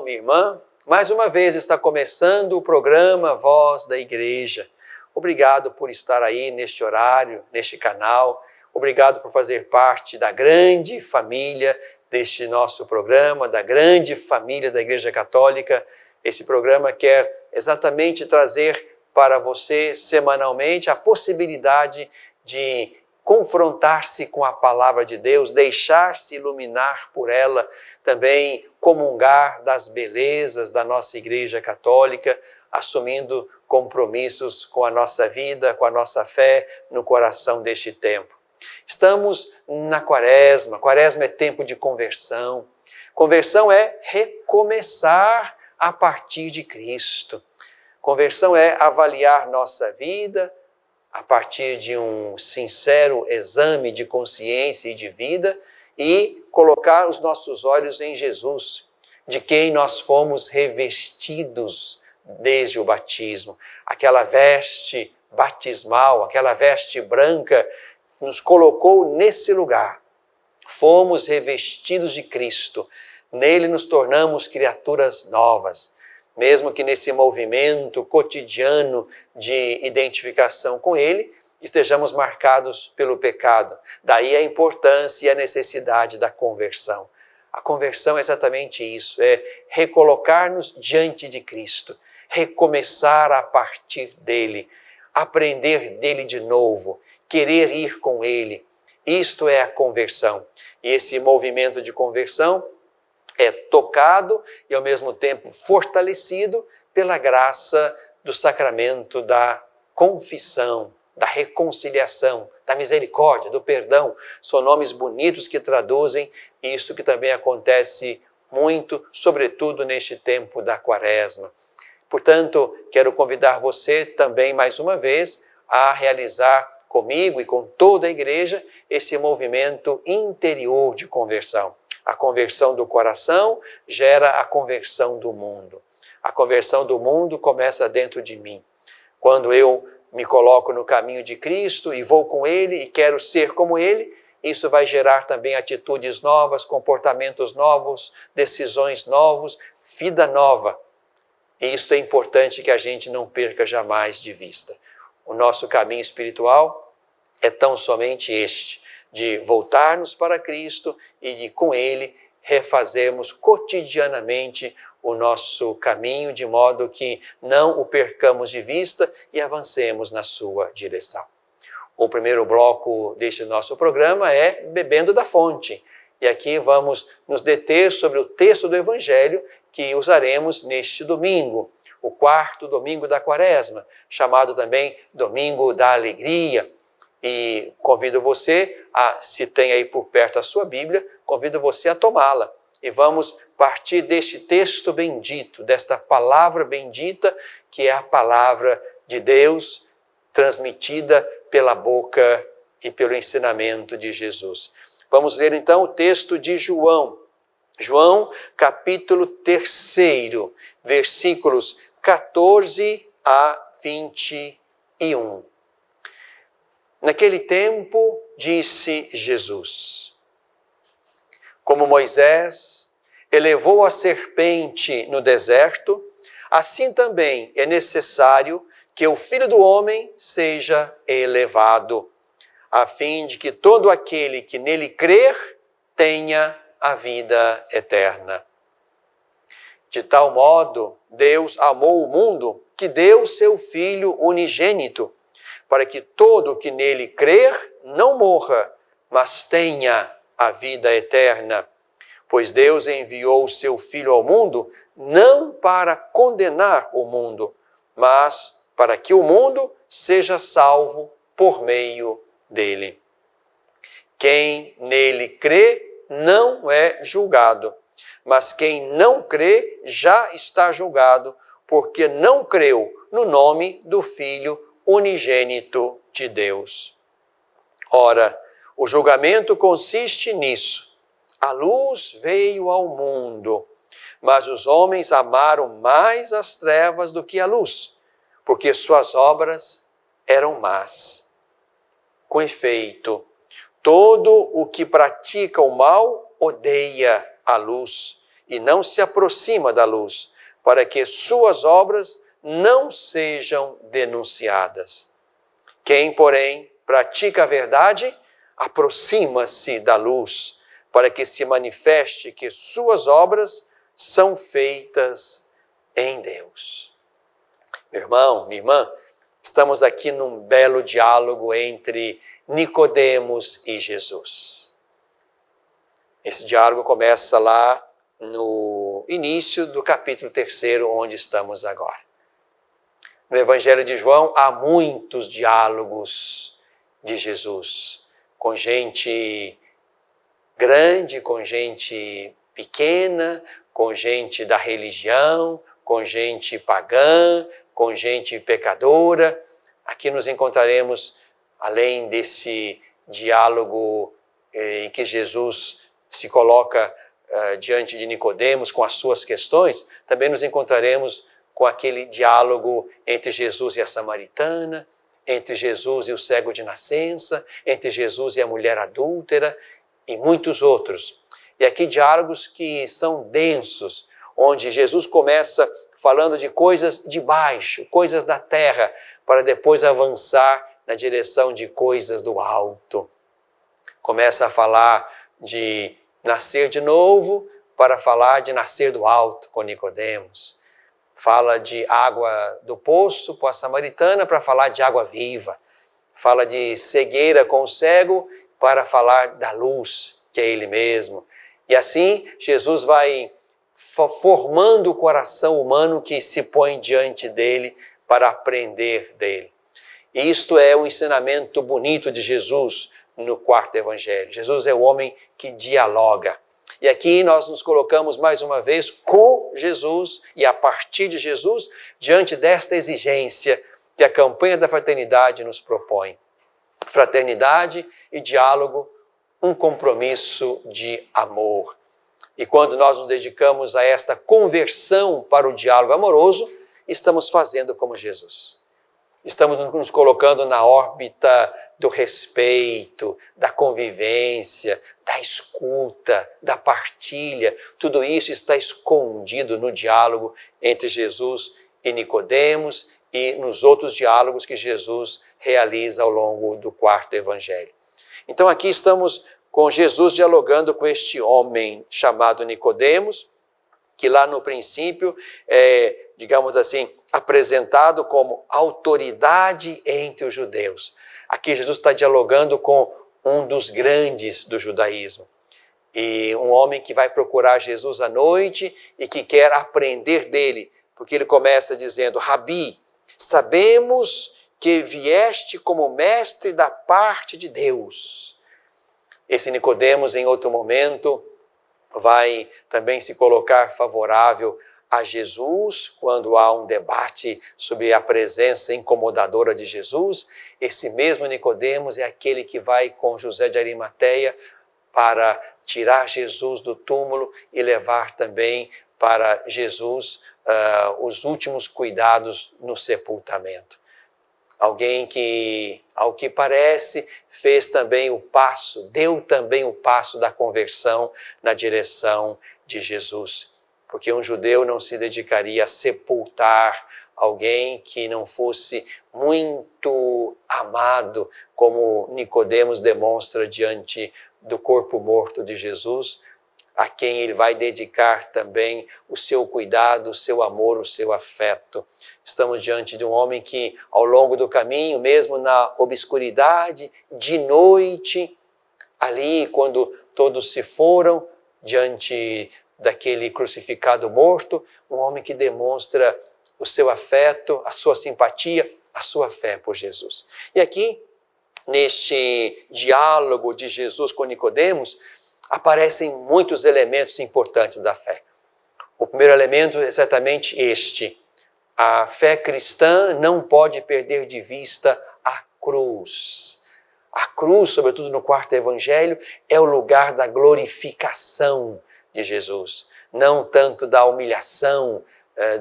minha irmã. Mais uma vez está começando o programa Voz da Igreja. Obrigado por estar aí neste horário, neste canal. Obrigado por fazer parte da grande família deste nosso programa, da grande família da Igreja Católica. Esse programa quer exatamente trazer para você semanalmente a possibilidade de confrontar-se com a palavra de Deus, deixar-se iluminar por ela, também comungar das belezas da nossa Igreja Católica, assumindo compromissos com a nossa vida, com a nossa fé no coração deste tempo. Estamos na Quaresma. Quaresma é tempo de conversão. Conversão é recomeçar a partir de Cristo. Conversão é avaliar nossa vida a partir de um sincero exame de consciência e de vida e colocar os nossos olhos em Jesus, de quem nós fomos revestidos desde o batismo. Aquela veste batismal, aquela veste branca, nos colocou nesse lugar. Fomos revestidos de Cristo. Nele nos tornamos criaturas novas. Mesmo que nesse movimento cotidiano de identificação com Ele, estejamos marcados pelo pecado. Daí a importância e a necessidade da conversão. A conversão é exatamente isso, é recolocar-nos diante de Cristo, recomeçar a partir dEle, aprender dEle de novo, querer ir com Ele. Isto é a conversão. E esse movimento de conversão é tocado e ao mesmo tempo fortalecido pela graça do sacramento da confissão, da reconciliação, da misericórdia, do perdão. São nomes bonitos que traduzem isso que também acontece muito, sobretudo neste tempo da Quaresma. Portanto, quero convidar você também mais uma vez a realizar comigo e com toda a igreja esse movimento interior de conversão. A conversão do coração gera a conversão do mundo. A conversão do mundo começa dentro de mim. Quando eu me coloco no caminho de Cristo e vou com Ele e quero ser como Ele, isso vai gerar também atitudes novas, comportamentos novos, decisões novas, vida nova. E isso é importante que a gente não perca jamais de vista. O nosso caminho espiritual é tão somente este, de voltarmos para Cristo e de, com Ele, refazermos cotidianamente o nosso caminho, de modo que não o percamos de vista e avancemos na sua direção. O primeiro bloco deste nosso programa é Bebendo da Fonte. E aqui vamos nos deter sobre o texto do Evangelho que usaremos neste domingo, o quarto domingo da Quaresma, chamado também Domingo da Alegria. E convido você, se tem aí por perto a sua Bíblia, convido você a tomá-la. E vamos partir deste texto bendito, desta palavra bendita, que é a palavra de Deus, transmitida pela boca e pelo ensinamento de Jesus. Vamos ler então o texto de João. João, capítulo 3, versículos 14 a 21. Naquele tempo, disse Jesus: como Moisés elevou a serpente no deserto, assim também é necessário que o Filho do Homem seja elevado, a fim de que todo aquele que nele crer tenha a vida eterna. De tal modo, Deus amou o mundo que deu seu Filho unigênito, para que todo que nele crer não morra, mas tenha a vida eterna. Pois Deus enviou o seu Filho ao mundo, não para condenar o mundo, mas para que o mundo seja salvo por meio dele. Quem nele crê não é julgado, mas quem não crê já está julgado, porque não creu no nome do Filho unigênito de Deus. Ora, o julgamento consiste nisso. A luz veio ao mundo, mas os homens amaram mais as trevas do que a luz, porque suas obras eram más. Com efeito, todo o que pratica o mal odeia a luz e não se aproxima da luz, para que suas obras não sejam denunciadas. Quem, porém, pratica a verdade, aproxima-se da luz, para que se manifeste que suas obras são feitas em Deus. Meu irmão, minha irmã, estamos aqui num belo diálogo entre Nicodemos e Jesus. Esse diálogo começa lá no início do capítulo 3, onde estamos agora. No Evangelho de João há muitos diálogos de Jesus, com gente grande, com gente pequena, com gente da religião, com gente pagã, com gente pecadora. Aqui nos encontraremos, além desse diálogo em que Jesus se coloca diante de Nicodemos com as suas questões, também nos encontraremos com aquele diálogo entre Jesus e a samaritana, entre Jesus e o cego de nascença, entre Jesus e a mulher adúltera e muitos outros. E aqui diálogos que são densos, onde Jesus começa falando de coisas de baixo, coisas da terra, para depois avançar na direção de coisas do alto. Começa a falar de nascer de novo, para falar de nascer do alto com Nicodemos. Fala de água do poço com a samaritana para falar de água viva. Fala de cegueira com o cego para falar da luz, que é Ele mesmo. E assim Jesus vai formando o coração humano que se põe diante dele para aprender dele. E isto é um ensinamento bonito de Jesus no quarto evangelho. Jesus é o homem que dialoga. E aqui nós nos colocamos mais uma vez com Jesus e a partir de Jesus diante desta exigência que a campanha da fraternidade nos propõe. Fraternidade e diálogo, um compromisso de amor. E quando nós nos dedicamos a esta conversão para o diálogo amoroso, estamos fazendo como Jesus. Estamos nos colocando na órbita do respeito, da convivência, da escuta, da partilha. Tudo isso está escondido no diálogo entre Jesus e Nicodemos e nos outros diálogos que Jesus realiza ao longo do quarto evangelho. Então aqui estamos com Jesus dialogando com este homem chamado Nicodemos, que lá no princípio digamos assim, apresentado como autoridade entre os judeus. Aqui Jesus está dialogando com um dos grandes do judaísmo. E um homem que vai procurar Jesus à noite e que quer aprender dele, porque ele começa dizendo: Rabi, sabemos que vieste como mestre da parte de Deus. Esse Nicodemos, em outro momento, vai também se colocar favorável a Jesus, quando há um debate sobre a presença incomodadora de Jesus. Esse mesmo Nicodemos é aquele que vai com José de Arimateia para tirar Jesus do túmulo e levar também para Jesus os últimos cuidados no sepultamento. Alguém que, ao que parece, fez também o passo, deu também o passo da conversão na direção de Jesus. Porque um judeu não se dedicaria a sepultar alguém que não fosse muito amado, como Nicodemos demonstra diante do corpo morto de Jesus, a quem ele vai dedicar também o seu cuidado, o seu amor, o seu afeto. Estamos diante de um homem que, ao longo do caminho, mesmo na obscuridade, de noite, ali, quando todos se foram, diante daquele crucificado morto, um homem que demonstra o seu afeto, a sua simpatia, a sua fé por Jesus. E aqui, neste diálogo de Jesus com Nicodemos, aparecem muitos elementos importantes da fé. O primeiro elemento é certamente este: a fé cristã não pode perder de vista a cruz. A cruz, sobretudo no quarto evangelho, é o lugar da glorificação de Jesus. Não tanto da humilhação,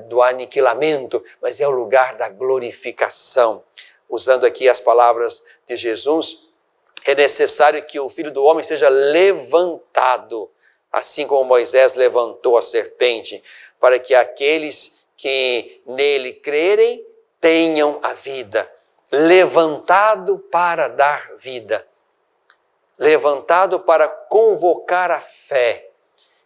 do aniquilamento, mas é o lugar da glorificação. Usando aqui as palavras de Jesus, é necessário que o Filho do Homem seja levantado assim como Moisés levantou a serpente, para que aqueles que nele crerem tenham a vida. Levantado para dar vida, levantado para convocar a fé.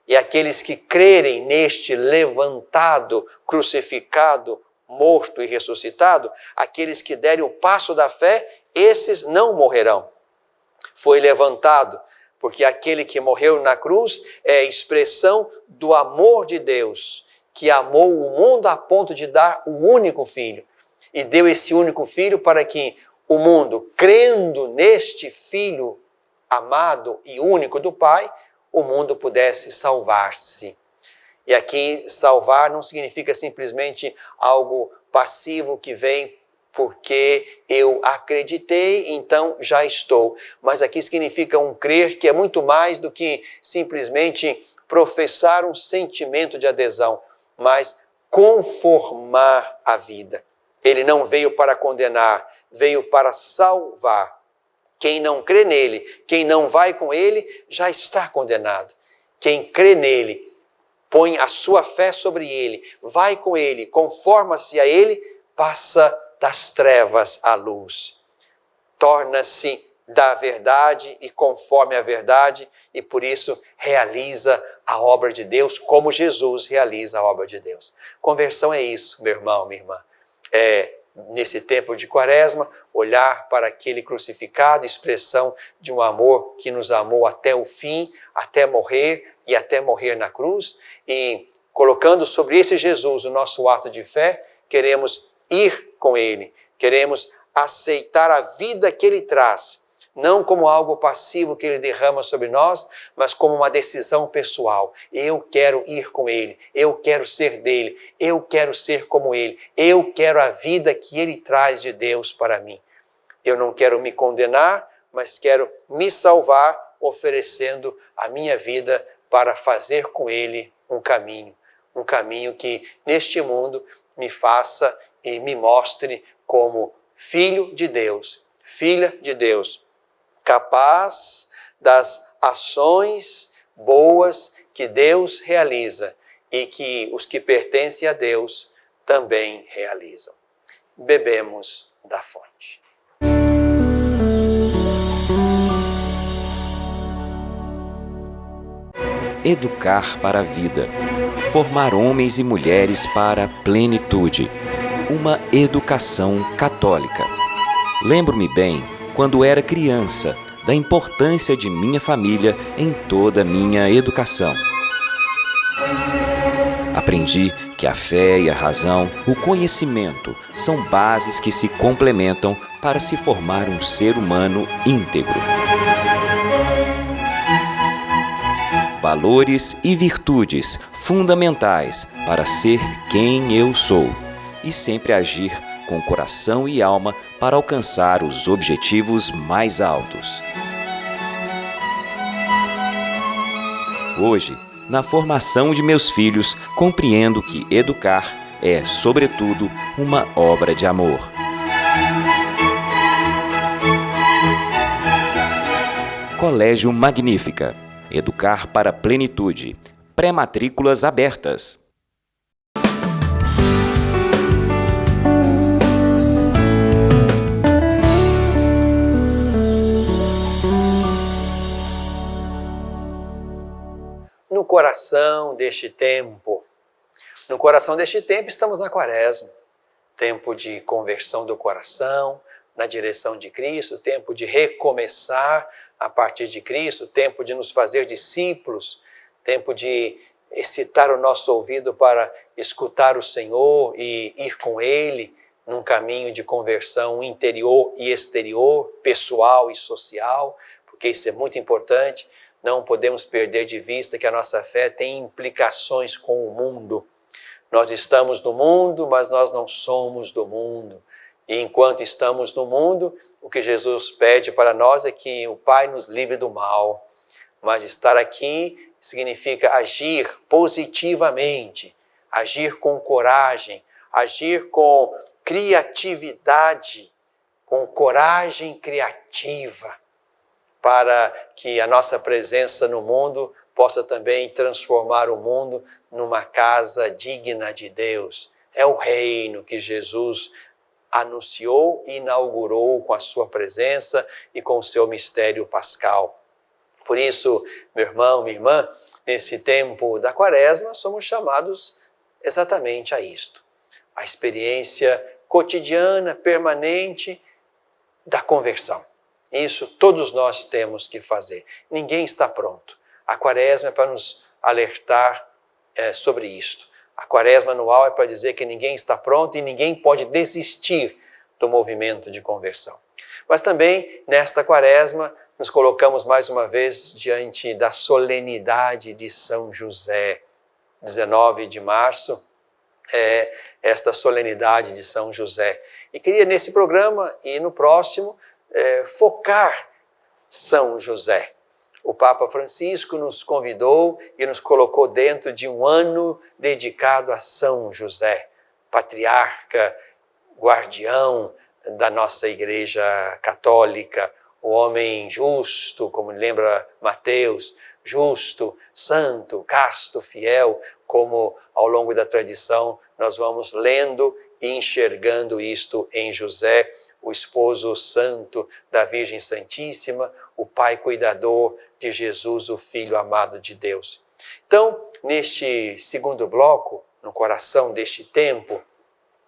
E aqueles que crerem neste levantado, crucificado, morto e ressuscitado, aqueles que derem o passo da fé, esses não morrerão. Foi levantado, porque aquele que morreu na cruz é a expressão do amor de Deus, que amou o mundo a ponto de dar o único Filho. E deu esse único Filho para que o mundo, crendo neste Filho amado e único do Pai, o mundo pudesse salvar-se. E aqui salvar não significa simplesmente algo passivo que vem porque eu acreditei, então já estou. Mas aqui significa um crer que é muito mais do que simplesmente professar um sentimento de adesão, mas conformar a vida. Ele não veio para condenar, veio para salvar. Quem não crê nele, quem não vai com ele, já está condenado. Quem crê nele, põe a sua fé sobre ele, vai com ele, conforma-se a ele, passa das trevas à luz. Torna-se da verdade e conforme a verdade, e por isso realiza a obra de Deus, como Jesus realiza a obra de Deus. Conversão é isso, meu irmão, minha irmã. Nesse tempo de Quaresma, olhar para aquele crucificado, expressão de um amor que nos amou até o fim, até morrer e até morrer na cruz, e colocando sobre esse Jesus o nosso ato de fé, queremos ir com ele, queremos aceitar a vida que ele traz, não como algo passivo que ele derrama sobre nós, mas como uma decisão pessoal. Eu quero ir com ele, eu quero ser dele, eu quero ser como ele, eu quero a vida que ele traz de Deus para mim. Eu não quero me condenar, mas quero me salvar, oferecendo a minha vida para fazer com ele um caminho que neste mundo me faça e me mostre como filho de Deus, filha de Deus, capaz das ações boas que Deus realiza e que os que pertencem a Deus também realizam. Bebemos da fonte. Educar para a vida. Formar homens e mulheres para a plenitude. Uma educação católica. Lembro-me bem, quando era criança, da importância de minha família em toda a minha educação. Aprendi que a fé e a razão, o conhecimento, são bases que se complementam para se formar um ser humano íntegro. Valores e virtudes fundamentais para ser quem eu sou e sempre agir com coração e alma para alcançar os objetivos mais altos. Hoje, na formação de meus filhos, compreendo que educar é, sobretudo, uma obra de amor. Colégio Magnífica. Educar para a plenitude. Pré-matrículas abertas. No coração deste tempo, estamos na Quaresma. Tempo de conversão do coração, na direção de Cristo, tempo de recomeçar a partir de Cristo, tempo de nos fazer discípulos, tempo de excitar o nosso ouvido para escutar o Senhor e ir com Ele num caminho de conversão interior e exterior, pessoal e social, porque isso é muito importante. Não podemos perder de vista que a nossa fé tem implicações com o mundo. Nós estamos no mundo, mas nós não somos do mundo. E enquanto estamos no mundo, o que Jesus pede para nós é que o Pai nos livre do mal. Mas estar aqui significa agir positivamente, agir com coragem, agir com criatividade, com coragem criativa, para que a nossa presença no mundo possa também transformar o mundo numa casa digna de Deus. É o reino que Jesus anunciou e inaugurou com a sua presença e com o seu mistério pascal. Por isso, meu irmão, minha irmã, nesse tempo da Quaresma, somos chamados exatamente a isto. A experiência cotidiana, permanente da conversão. Isso todos nós temos que fazer. Ninguém está pronto. A Quaresma é para nos alertar sobre isto. A Quaresma anual é para dizer que ninguém está pronto e ninguém pode desistir do movimento de conversão. Mas também, nesta Quaresma, nos colocamos mais uma vez diante da solenidade de São José. 19 de março é esta solenidade de São José. E queria nesse programa e no próximo focar São José. O Papa Francisco nos convidou e nos colocou dentro de um ano dedicado a São José, patriarca, guardião da nossa Igreja Católica, o homem justo, como lembra Mateus, justo, santo, casto, fiel, como ao longo da tradição nós vamos lendo e enxergando isto em José, o esposo santo da Virgem Santíssima, o pai cuidador de Jesus, o Filho amado de Deus. Então, neste segundo bloco, no coração deste tempo,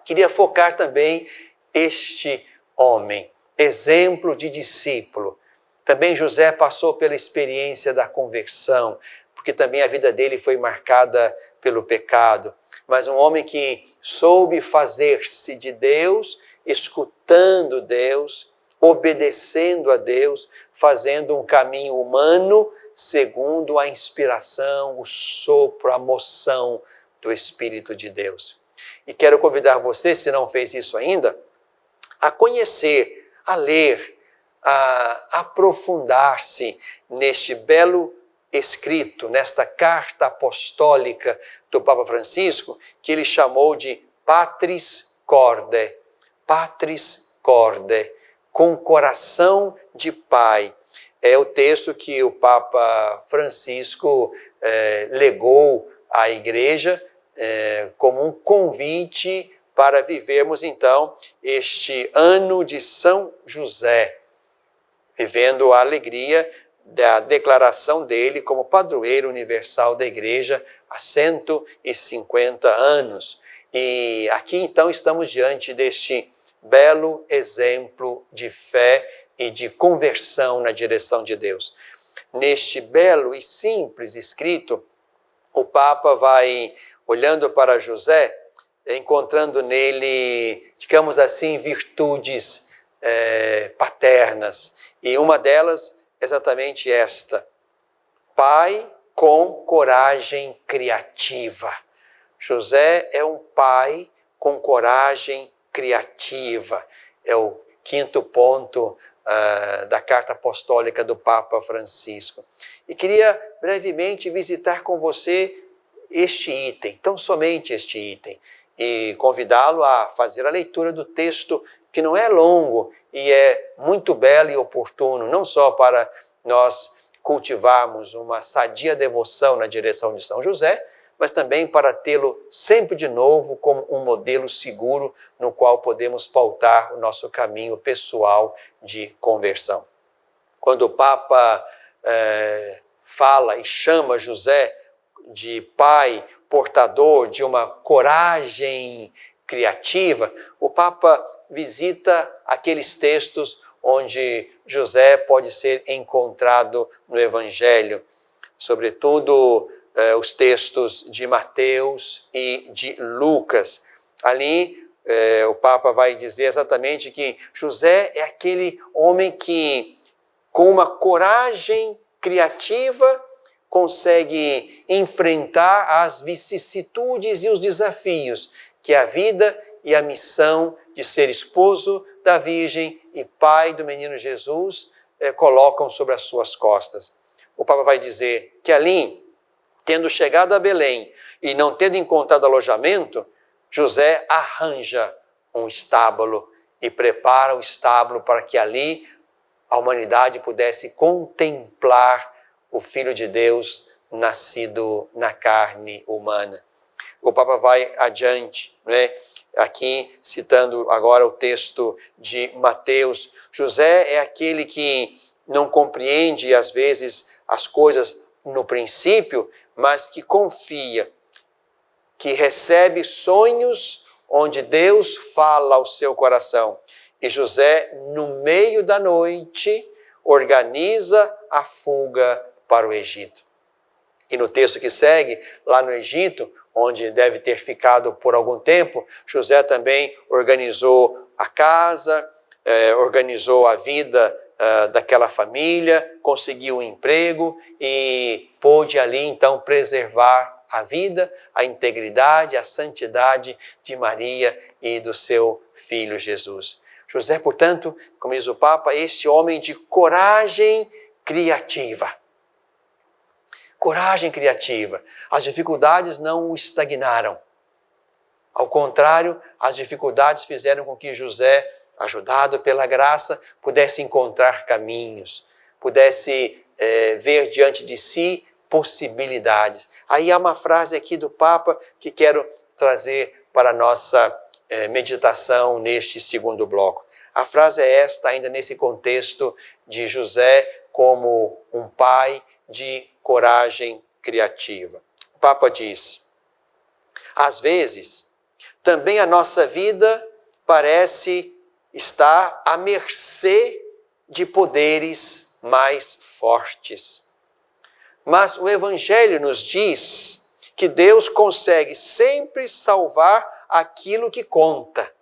queria focar também este homem, exemplo de discípulo. Também José passou pela experiência da conversão, porque também a vida dele foi marcada pelo pecado, mas um homem que soube fazer-se de Deus, escutando Deus, obedecendo a Deus, fazendo um caminho humano segundo a inspiração, o sopro, a moção do Espírito de Deus. E quero convidar você, se não fez isso ainda, a conhecer, a ler, a aprofundar-se neste belo escrito, nesta carta apostólica do Papa Francisco, que ele chamou de Patris Corde, com coração de pai. É o texto que o Papa Francisco legou à Igreja como um convite para vivermos então este ano de São José, vivendo a alegria da declaração dele como padroeiro universal da Igreja há 150 anos. E aqui então estamos diante deste belo exemplo de fé e de conversão na direção de Deus. Neste belo e simples escrito, o Papa vai olhando para José, encontrando nele, digamos assim, virtudes paternas. E uma delas, exatamente esta: pai com coragem criativa. José é um pai com coragem criativa. É o quinto ponto da carta apostólica do Papa Francisco. E queria brevemente visitar com você este item, tão somente este item, e convidá-lo a fazer a leitura do texto, que não é longo e é muito belo e oportuno, não só para nós cultivarmos uma sadia devoção na direção de São José, mas também para tê-lo sempre de novo como um modelo seguro no qual podemos pautar o nosso caminho pessoal de conversão. Quando o Papa fala e chama José de pai portador de uma coragem criativa, o Papa visita aqueles textos onde José pode ser encontrado no Evangelho, sobretudo os textos de Mateus e de Lucas. Ali o Papa vai dizer exatamente que José é aquele homem que, com uma coragem criativa, consegue enfrentar as vicissitudes e os desafios que a vida e a missão de ser esposo da Virgem e pai do menino Jesus colocam sobre as suas costas. O Papa vai dizer que ali, tendo chegado a Belém e não tendo encontrado alojamento, José arranja um estábulo e prepara o estábulo para que ali a humanidade pudesse contemplar o Filho de Deus nascido na carne humana. O Papa vai adiante, né? Aqui citando agora o texto de Mateus. José é aquele que não compreende às vezes as coisas no princípio, mas que confia, que recebe sonhos onde Deus fala ao seu coração. E José, no meio da noite, organiza a fuga para o Egito. E no texto que segue, lá no Egito, onde deve ter ficado por algum tempo, José também organizou a casa, organizou a vida daquela família, conseguiu um emprego e pôde ali então preservar a vida, a integridade, a santidade de Maria e do seu filho Jesus. José, portanto, como diz o Papa, este homem de coragem criativa. Coragem criativa. As dificuldades não o estagnaram. Ao contrário, as dificuldades fizeram com que José, ajudado pela graça, pudesse encontrar caminhos, pudesse ver diante de si possibilidades. Aí há uma frase aqui do Papa que quero trazer para a nossa meditação neste segundo bloco. A frase é esta, ainda nesse contexto de José como um pai de coragem criativa. O Papa diz: às vezes, também a nossa vida parece estar à mercê de poderes mais fortes. Mas o Evangelho nos diz que Deus consegue sempre salvar aquilo que conta,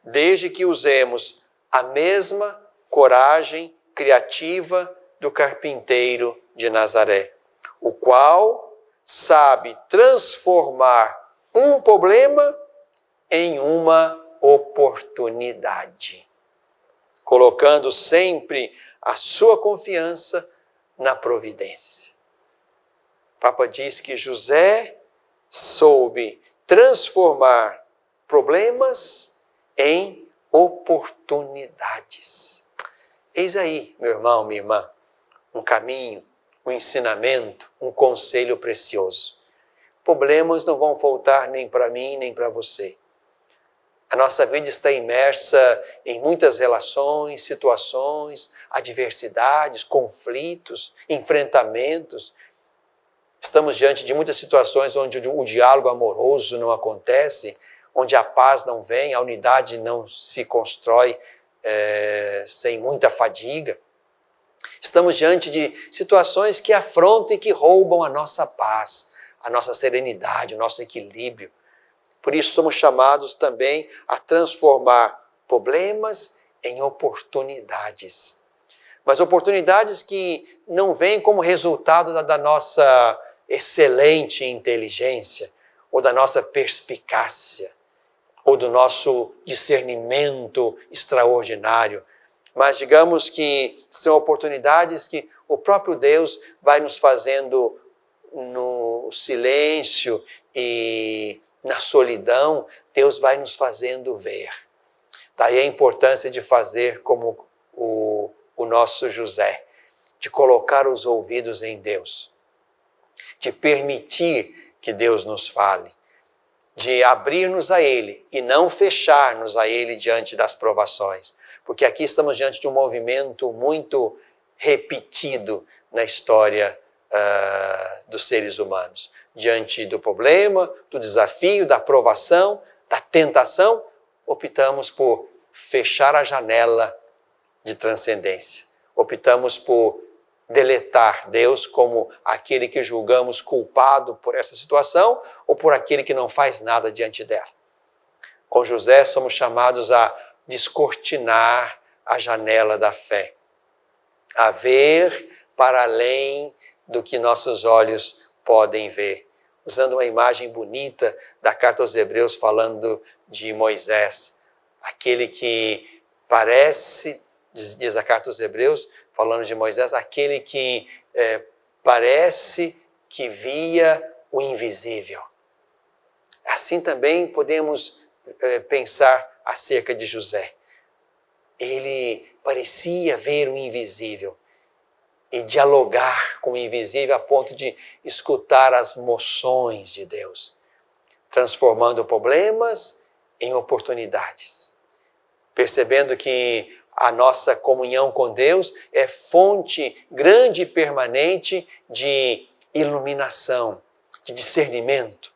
desde que usemos a mesma coragem criativa do carpinteiro de Nazaré, o qual sabe transformar um problema em uma oportunidade, colocando sempre a sua confiança na providência. O Papa diz que José soube transformar problemas em oportunidades. Eis aí, meu irmão, minha irmã, um caminho, um ensinamento, um conselho precioso. Problemas não vão faltar nem para mim, nem para você. A nossa vida está imersa em muitas relações, situações, adversidades, conflitos, enfrentamentos. Estamos diante de muitas situações onde o diálogo amoroso não acontece, onde a paz não vem, a unidade não se constrói sem muita fadiga. Estamos diante de situações que afrontam e que roubam a nossa paz, a nossa serenidade, o nosso equilíbrio. Por isso somos chamados também a transformar problemas em oportunidades. Mas oportunidades que não vêm como resultado da nossa excelente inteligência, ou da nossa perspicácia, ou do nosso discernimento extraordinário. Mas digamos que são oportunidades que o próprio Deus vai nos fazendo no silêncio e na solidão, Deus vai nos fazendo ver. Daí a importância de fazer como o nosso José, de colocar os ouvidos em Deus, de permitir que Deus nos fale, de abrir-nos a Ele e não fechar-nos a Ele diante das provações. Porque aqui estamos diante de um movimento muito repetido na história dos seres humanos. Diante do problema, do desafio, da provação, da tentação, optamos por fechar a janela de transcendência. Optamos por deletar Deus como aquele que julgamos culpado por essa situação ou por aquele que não faz nada diante dela. Com José somos chamados a descortinar a janela da fé, a ver para além do que nossos olhos podem ver. Usando uma imagem bonita da carta aos Hebreus falando de Moisés, aquele que parece, diz a carta aos Hebreus, falando de Moisés, aquele que parece que via o invisível. Assim também podemos pensar acerca de José. Ele parecia ver o invisível. e dialogar com o invisível a ponto de escutar as moções de Deus, transformando problemas em oportunidades, percebendo que a nossa comunhão com Deus é fonte grande e permanente de iluminação, de discernimento,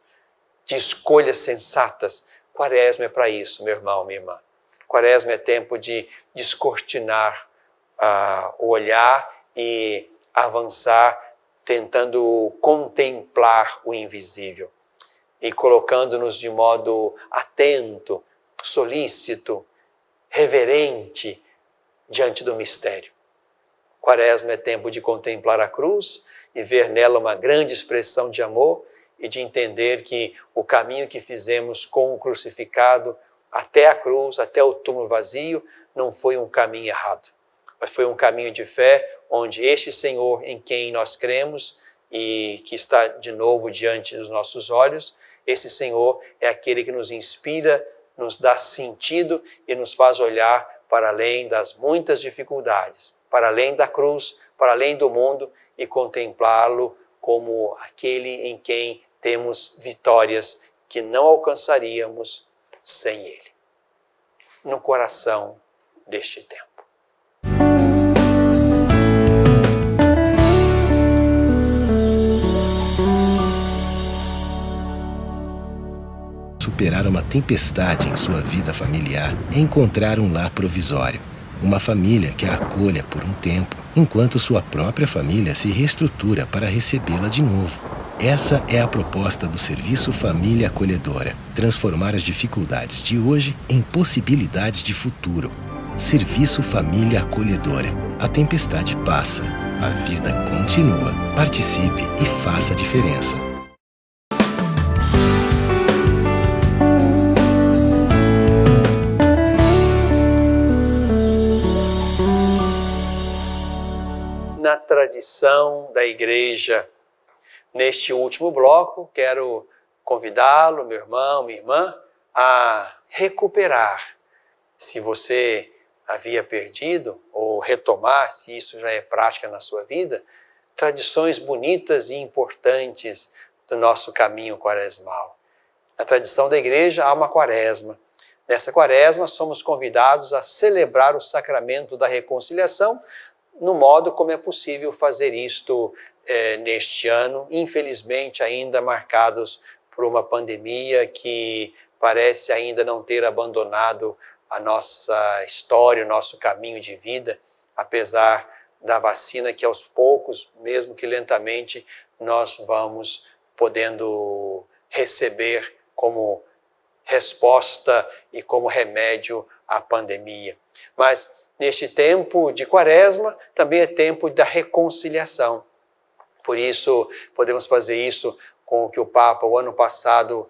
de escolhas sensatas. Quaresma é para isso, meu irmão, minha irmã. Quaresma é tempo de descortinar o olhar e avançar, tentando contemplar o invisível e colocando-nos de modo atento, solícito, reverente diante do mistério. Quaresma é tempo de contemplar a cruz e ver nela uma grande expressão de amor e de entender que o caminho que fizemos com o crucificado até a cruz, até o túmulo vazio, não foi um caminho errado, mas foi um caminho de fé onde este Senhor em quem nós cremos e que está de novo diante dos nossos olhos, esse Senhor é aquele que nos inspira, nos dá sentido e nos faz olhar para além das muitas dificuldades, para além da cruz, para além do mundo e contemplá-lo como aquele em quem temos vitórias que não alcançaríamos sem Ele. No coração deste tempo. Superar uma tempestade em sua vida familiar é encontrar um lar provisório. Uma família que a acolha por um tempo, enquanto sua própria família se reestrutura para recebê-la de novo. Essa é a proposta do Serviço Família Acolhedora. Transformar as dificuldades de hoje em possibilidades de futuro. Serviço Família Acolhedora. A tempestade passa, a vida continua. Participe e faça a diferença. Na tradição da igreja, neste último bloco, quero convidá-lo, meu irmão, minha irmã, a recuperar, se você havia perdido, ou retomar, se isso já é prática na sua vida, tradições bonitas e importantes do nosso caminho quaresmal. Na tradição da igreja há uma quaresma. Nessa quaresma somos convidados a celebrar o sacramento da reconciliação, no modo como é possível fazer isto neste ano, infelizmente ainda marcados por uma pandemia que parece ainda não ter abandonado a nossa história, o nosso caminho de vida, apesar da vacina que aos poucos, mesmo que lentamente, nós vamos podendo receber como resposta e como remédio à pandemia. Mas neste tempo de quaresma, também é tempo da reconciliação. Por isso, podemos fazer isso com o que o Papa, o ano passado,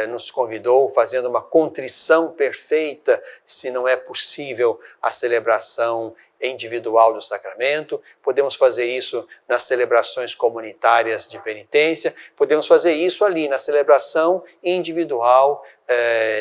nos convidou, fazendo uma contrição perfeita, se não é possível a celebração individual do sacramento. Podemos fazer isso nas celebrações comunitárias de penitência. Podemos fazer isso ali, na celebração individual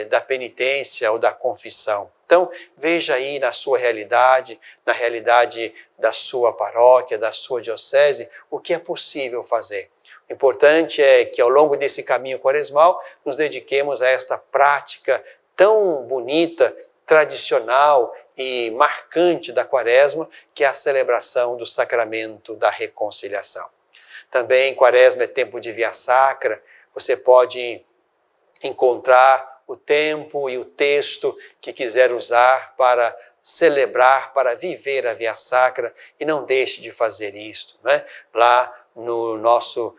da penitência ou da confissão. Então, veja aí na sua realidade, na realidade da sua paróquia, da sua diocese, o que é possível fazer. O importante é que ao longo desse caminho quaresmal nos dediquemos a esta prática tão bonita, tradicional e marcante da quaresma, que é a celebração do sacramento da reconciliação. Também quaresma é tempo de via sacra, você pode encontrar o tempo e o texto que quiser usar para celebrar, para viver a via sacra, e não deixe de fazer isto, né? Lá no nosso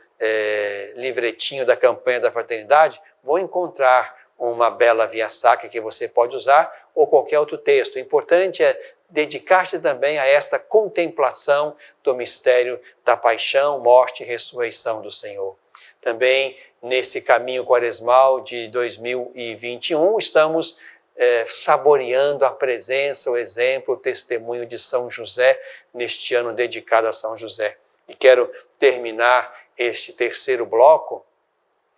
livretinho da campanha da fraternidade, vão encontrar uma bela via sacra que você pode usar, ou qualquer outro texto. O importante é dedicar-se também a esta contemplação do mistério da paixão, morte e ressurreição do Senhor. Também nesse caminho quaresmal de 2021, estamos saboreando a presença, o exemplo, o testemunho de São José, neste ano dedicado a São José. E quero terminar este terceiro bloco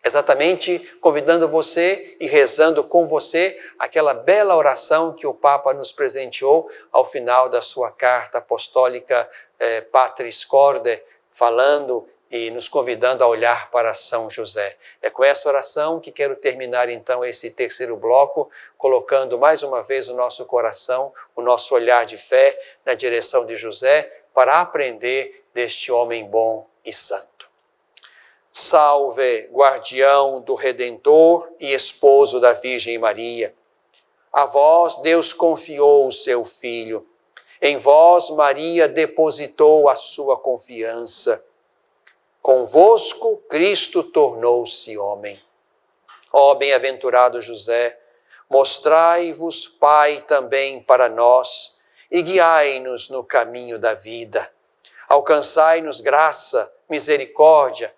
Exatamente convidando você e rezando com você aquela bela oração que o Papa nos presenteou ao final da sua carta apostólica Patris Corde, falando e nos convidando a olhar para São José. É com esta oração que quero terminar então esse terceiro bloco, colocando mais uma vez o nosso coração, o nosso olhar de fé na direção de José, para aprender deste homem bom e santo. Salve, guardião do Redentor e esposo da Virgem Maria. A vós Deus confiou o seu Filho. Em vós Maria depositou a sua confiança. Convosco Cristo tornou-se homem. Ó bem-aventurado José, mostrai-vos Pai também para nós e guiai-nos no caminho da vida. Alcançai-nos graça, misericórdia,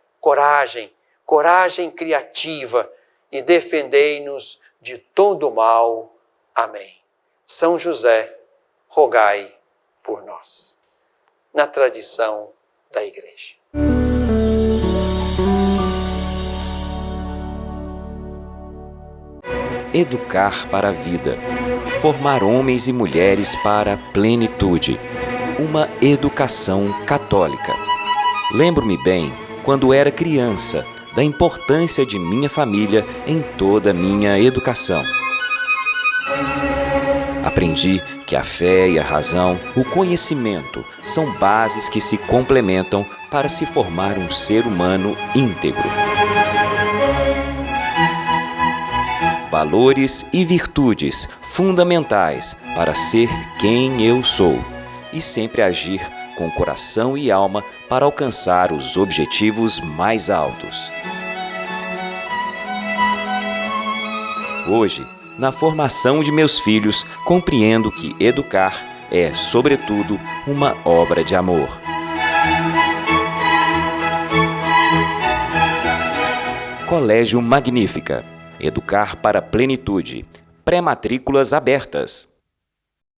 coragem criativa e defendei-nos de todo mal. Amém. São José, rogai por nós. Na tradição da Igreja. Educar para a vida. Formar homens e mulheres para a plenitude. Uma educação católica. Lembro-me bem, quando era criança, da importância de minha família em toda a minha educação. Aprendi que a fé e a razão, o conhecimento, são bases que se complementam para se formar um ser humano íntegro. Valores e virtudes fundamentais para ser quem eu sou e sempre agir com coração e alma para alcançar os objetivos mais altos. Hoje, na formação de meus filhos, compreendo que educar é, sobretudo, uma obra de amor. Colégio Magnífica. Educar para a plenitude. Pré-matrículas abertas.